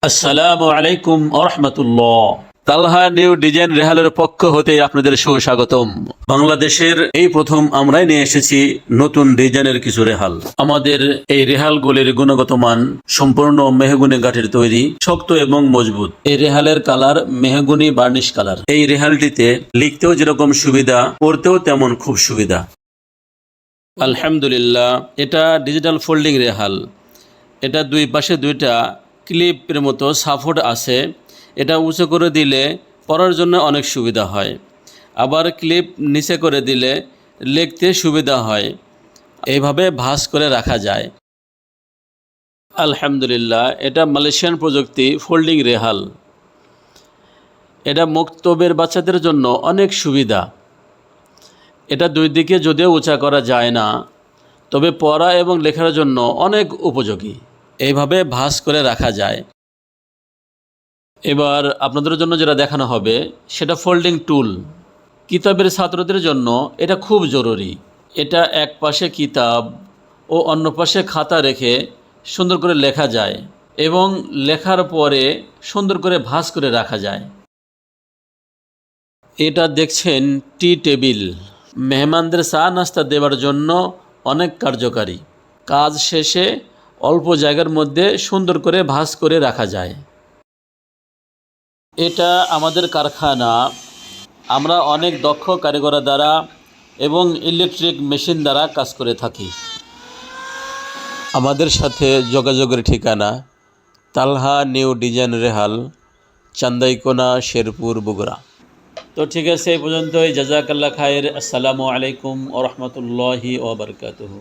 আসসালামু আলাইকুম আরহামাতুল্লাহ। তালহা new design রেহালের পক্ষ হতে আপনাদের সুস্বাগতম। বাংলাদেশের এই প্রথম আমরাই নিয়ে এসেছি নতুন ডিজাইনের কিছু রেহাল। আমাদের এই রেহালগুলির গুণগত মান সম্পূর্ণ মেহগুনি কাঠের তৈরি, শক্ত এবং মজবুত। এই রেহালের কালার মেহগুনি বার্নিশ কালার। এই রেহালটিতে লিখতেও যেরকম সুবিধা, পড়তেও তেমন খুব সুবিধা। আলহামদুলিল্লাহ, এটা ডিজিটাল ফোল্ডিং রেহাল। এটা দুই পাশে দুইটা ক্লিপের মতো সাপোর্ট আছে। এটা উঁচু করে দিলে পড়ার জন্য অনেক সুবিধা হয়, আবার ক্লিপ নিচে করে দিলে লিখতে সুবিধা হয়। এইভাবে ভাঁজ করে রাখা যায়। আলহামদুলিল্লাহ, এটা মালয়েশিয়ান প্রযুক্তি ফোল্ডিং রেহাল। এটা মক্তবের বাচ্চাদের জন্য অনেক সুবিধা। এটা দুই দিকে যদিও উঁচা করা যায় না, তবে পড়া এবং লেখার জন্য অনেক উপযোগী। এইভাবে ভাঁজ করে রাখা যায়। এবার আপনাদের জন্য যেটা দেখানো হবে সেটা ফোল্ডিং টুল। কিতাবের ছাত্রদের জন্য এটা খুব জরুরি। এটা এক পাশে কিতাব ও অন্য পাশে খাতা রেখে সুন্দর করে লেখা যায় এবং লেখার পরে সুন্দর করে ভাঁজ করে রাখা যায়। এটা দেখছেন টি টেবিল। মেহমানদের চা নাস্তা দেওয়ার জন্য অনেক কার্যকারী। কাজ শেষে অল্প জায়গার মধ্যে সুন্দর করে ভাঁজ করে রাখা যায়। এটা আমাদের কারখানা। আমরা অনেক দক্ষ কারিগরের দ্বারা এবং ইলেকট্রিক মেশিন দ্বারা কাজ করে থাকি। আমাদের সাথে যোগাযোগের ঠিকানা তালহা নিউ ডিজাইন রেহাল, চান্দাইকোনা, শেরপুর, বগুড়া। তো ঠিক আছে, এই পর্যন্তই। জাজাকাল্লাহ খায়ের। আসসালামু আলাইকুম ওয়া রাহমাতুল্লাহি ওয়া বারাকাতুহু।